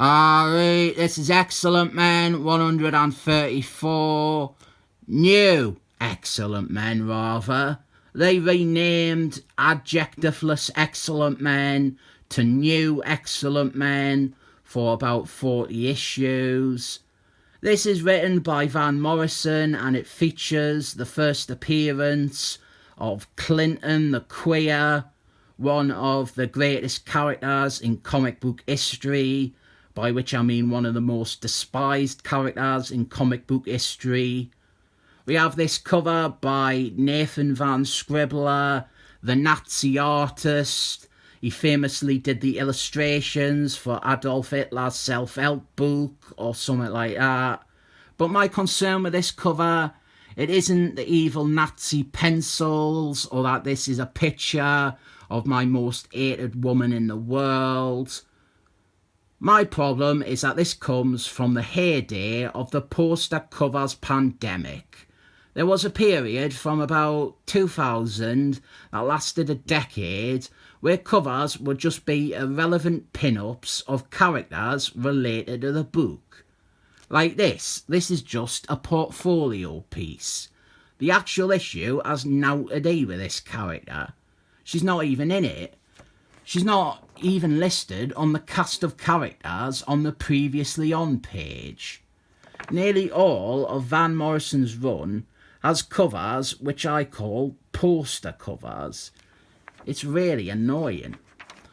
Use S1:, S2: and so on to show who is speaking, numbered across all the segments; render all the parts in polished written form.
S1: Alright, this is Excellent Men 134. New Excellent Men, rather. They renamed Adjectiveless Excellent Men to New Excellent Men for about 40 issues. This is written by Van Morrison and it features the first appearance of Clinton the Queer, one of the greatest characters in comic book history, by which I mean one of the most despised characters in comic book history. We have this cover by Nathan Van Scribbler, the Nazi artist. He famously did the illustrations for Adolf Hitler's self-help book or something like that. But my concern with this cover, it isn't the evil Nazi pencils or that this is a picture of my most hated woman in the world. My problem is that this comes from the heyday of the poster covers pandemic. There was a period from about 2000 that lasted a decade where covers would just be irrelevant pin-ups of characters related to the book. Like this is just a portfolio piece. The actual issue has naught to do with this character. She's not even in it. She's not even listed on the cast of characters on the previously on page. Nearly all of Van Morrison's run has covers which I call poster covers. It's really annoying.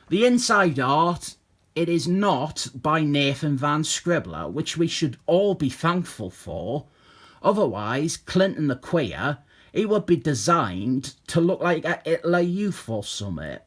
S1: The inside art, it is not by Nathan Van Scribbler, which we should all be thankful for. Otherwise, Clinton the Queer, he would be designed to look like a Hitler Youth or something.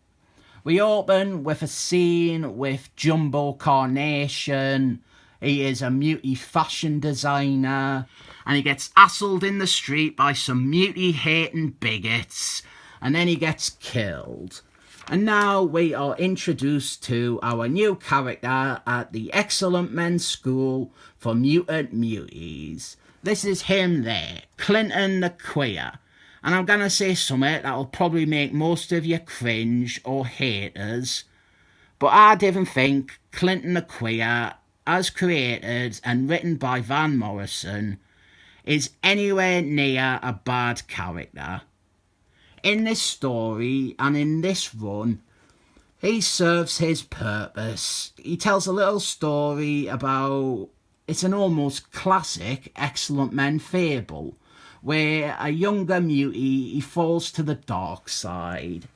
S1: We open with a scene with Jumbo Carnation. He is a mutie fashion designer and he gets hassled in the street by some mutie-hating bigots and then he gets killed. And now we are introduced to our new character at the Excellent Men School for Mutant Muties. This is him there, Clinton the Queer. And I'm going to say something that'll probably make most of you cringe or haters. But I didn't think Clinton the Queer, as created and written by Van Morrison, is anywhere near a bad character. In this story and in this run, he serves his purpose. He tells a little story about, it's an almost classic Excellent Men fable, where a younger mutie, he falls to the dark side.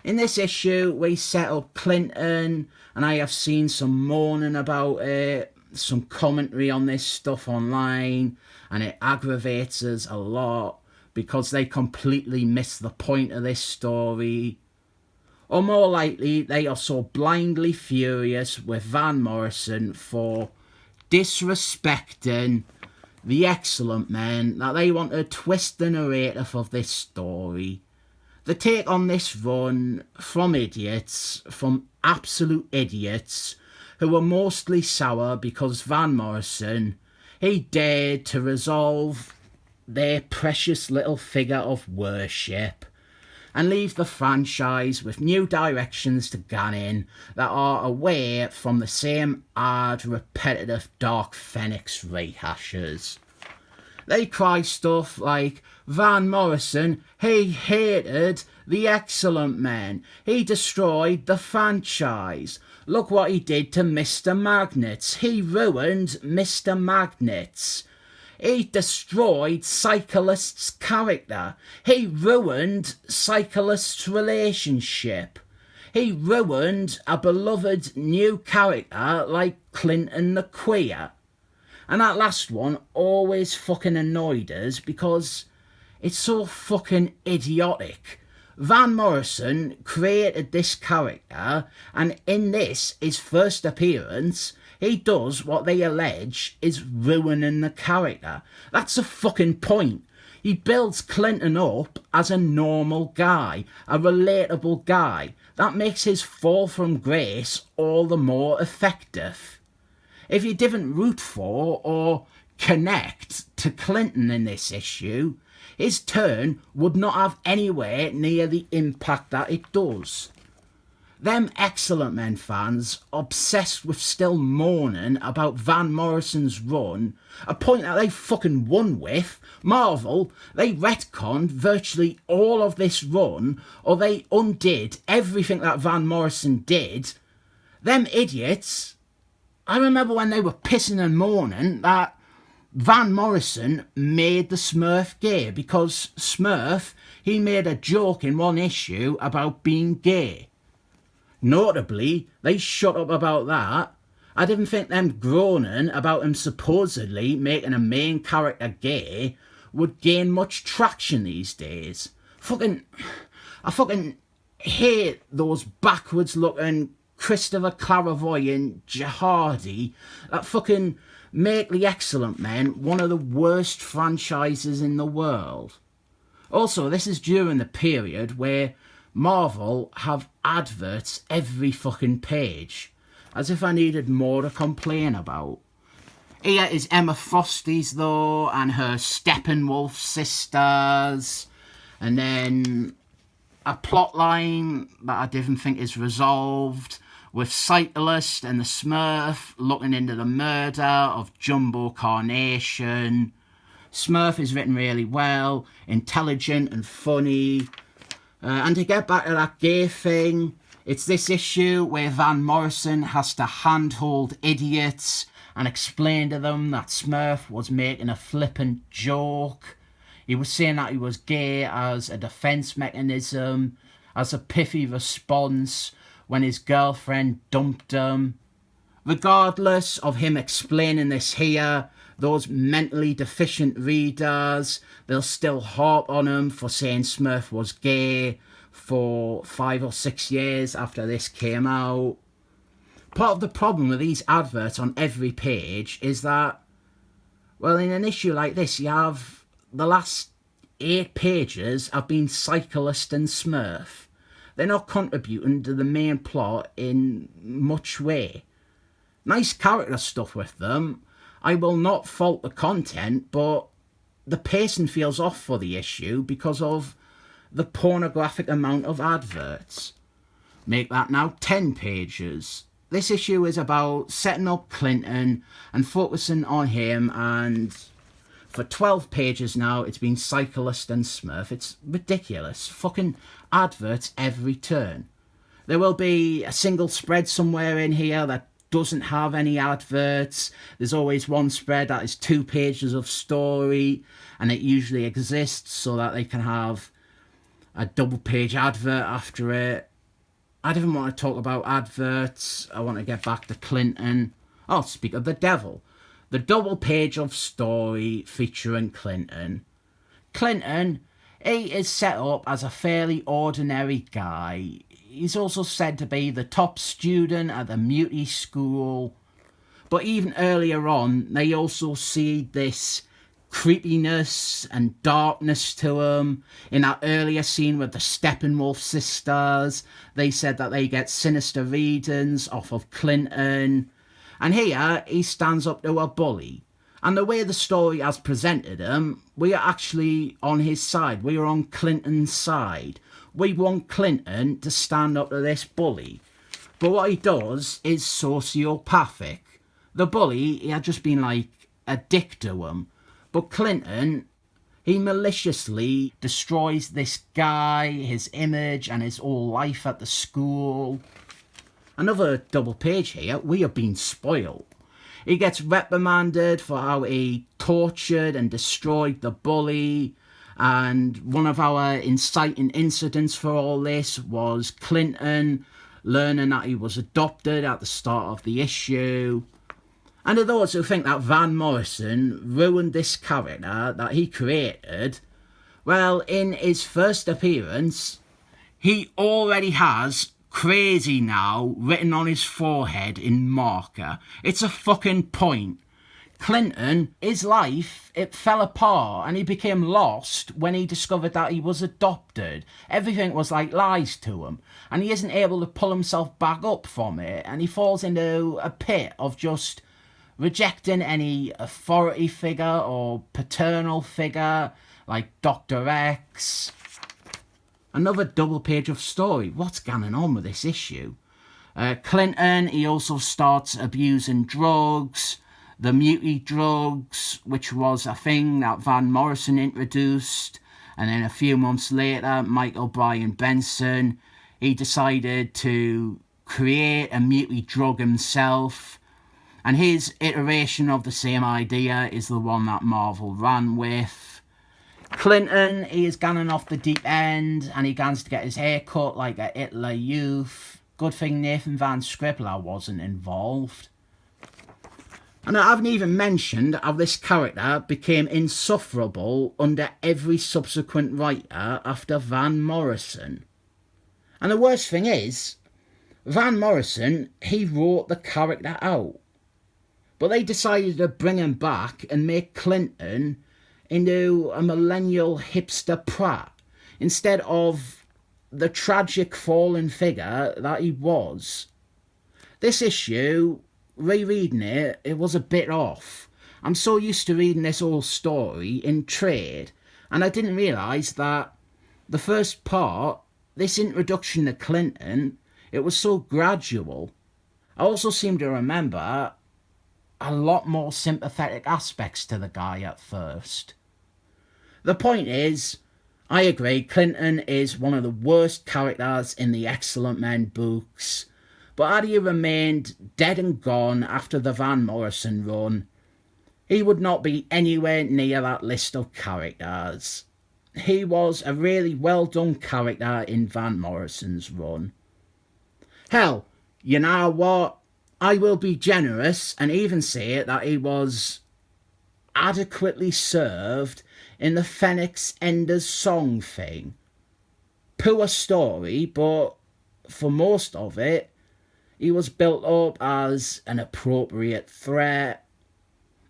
S1: In this issue, we set up Clinton, and I have seen some moaning about it, some commentary on this stuff online, and it aggravates us a lot because they completely miss the point of this story. Or more likely, they are so blindly furious with Van Morrison for disrespecting the Excellent Men that they want to twist the narrative of this story. The take on this run from idiots, from absolute idiots, who were mostly sour because Van Morrison, he dared to resolve their precious little figure of worship and leave the franchise with new directions to go in that are away from the same hard, repetitive Dark Phoenix rehashes. They cry stuff like, Van Morrison, he hated the Excellent Men. He destroyed the franchise. Look what he did to Mr. Magnets. He ruined Mr. Magnets. He destroyed Cyclist's character. He ruined Cyclist's relationship. He ruined a beloved new character like Clinton the Queer. And that last one always fucking annoyed us because it's so fucking idiotic. Van Morrison created this character, and in this, his first appearance, he does what they allege is ruining the character. That's the fucking point. He builds Clinton up as a normal guy, a relatable guy. That makes his fall from grace all the more effective. If you didn't root for or connect to Clinton in this issue, his turn would not have anywhere near the impact that it does. Them Excellent Men fans obsessed with still moaning about Van Morrison's run, a point that they fucking won with. Marvel, they retconned virtually all of this run, or they undid everything that Van Morrison did. Them idiots, I remember when they were pissing and moaning that Van Morrison made the Smurf gay because Smurf, he made a joke in one issue about being gay. Notably, they shut up about that. I didn't think them groaning about him supposedly making a main character gay would gain much traction these days. I fucking hate those backwards looking Christopher Clairvoyant jihadi that fucking make the Excellent Men one of the worst franchises in the world. Also, this is during the period where Marvel have adverts every fucking page, as if I needed more to complain about. Here is Emma Frosty's though, and her Steppenwolf sisters, and then a plot line that I didn't think is resolved, with Cyclist and the Smurf looking into the murder of Jumbo Carnation. Smurf is written really well, intelligent and funny. And to get back to that gay thing, it's this issue where Van Morrison has to handhold idiots and explain to them that Smurf was making a flippant joke. He was saying that he was gay as a defence mechanism, as a pithy response when his girlfriend dumped him. Regardless of him explaining this here, those mentally deficient readers, they'll still harp on him for saying Smurf was gay for 5 or 6 years after this came out. Part of the problem with these adverts on every page is that, well, in an issue like this, you have the last 8 pages have been Cyclist and Smurf. They're not contributing to the main plot in much way. Nice character stuff with them. I will not fault the content, but the pacing feels off for the issue because of the pornographic amount of adverts. Make that now 10 pages. This issue is about setting up Clinton and focusing on him, and for 12 pages now it's been Cyclist and Smurf. It's ridiculous. Fucking adverts every turn. There will be a single spread somewhere in here that doesn't have any adverts. There's always one spread that is 2 pages of story, and it usually exists so that they can have a double page advert after it. I didn't want to talk about adverts. I want to get back to Clinton. Oh, speak of the devil. The double page of story featuring Clinton. Clinton, he is set up as a fairly ordinary guy. He's also said to be the top student at the Mutie school. But even earlier on, they also see this creepiness and darkness to him. In that earlier scene with the Steppenwolf sisters, they said that they get sinister readings off of Clinton. And here, he stands up to a bully. And the way the story has presented him, we are actually on his side. We are on Clinton's side. We want Clinton to stand up to this bully. But what he does is sociopathic. The bully, he had just been like a dick to him. But Clinton, he maliciously destroys this guy, his image and his whole life at the school. Another double page here, we have been spoiled. He gets reprimanded for how he tortured and destroyed the bully. And one of our inciting incidents for all this was Clinton learning that he was adopted at the start of the issue. And to those who think that Van Morrison ruined this character that he created, well, in his first appearance, he already has crazy now written on his forehead in marker. It's a fucking point. Clinton, his life, it fell apart and he became lost when he discovered that he was adopted. Everything was like lies to him and he isn't able to pull himself back up from it, and he falls into a pit of just rejecting any authority figure or paternal figure like Dr. X. Another double page of story. What's going on with this issue? Clinton, he also starts abusing drugs, the muty drugs, which was a thing that Van Morrison introduced. And then a few months later, Michael Bryan Benson, he decided to create a muty drug himself. And his iteration of the same idea is the one that Marvel ran with. Clinton, he is going off the deep end, and he gets to get his hair cut like a Hitler Youth. Good thing Nathan Van Scribbler wasn't involved. And I haven't even mentioned how this character became insufferable under every subsequent writer after Van Morrison. And the worst thing is, Van Morrison, he wrote the character out. But they decided to bring him back and make Clinton into a millennial hipster prat instead of the tragic fallen figure that he was. This issue, rereading it, it was a bit off. I'm so used to reading this whole story in trade, and I didn't realise that the first part, this introduction to Clinton, it was so gradual. I also seem to remember a lot more sympathetic aspects to the guy at first. The point is, I agree, Clinton is one of the worst characters in the Excellent Men books, but had he remained dead and gone after the Van Morrison run, he would not be anywhere near that list of characters. He was a really well done character in Van Morrison's run. Hell, you know what? I will be generous and even say that he was adequately served in the Phoenix Enders song thing. Poor story, but for most of it, he was built up as an appropriate threat.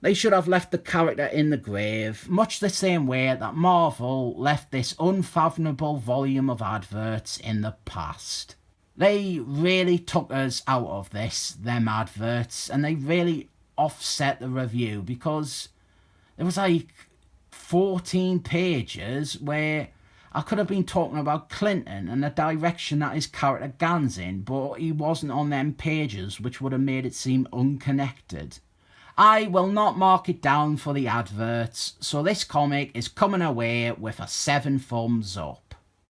S1: They should have left the character in the grave, much the same way that Marvel left this unfathomable volume of adverts in the past. They really took us out of this, them adverts, and they really offset the review because there was like 14 pages where I could have been talking about Clinton and the direction that his character goes in, but he wasn't on them pages, which would have made it seem unconnected. I will not mark it down for the adverts, so this comic is coming away with a 7 thumbs up.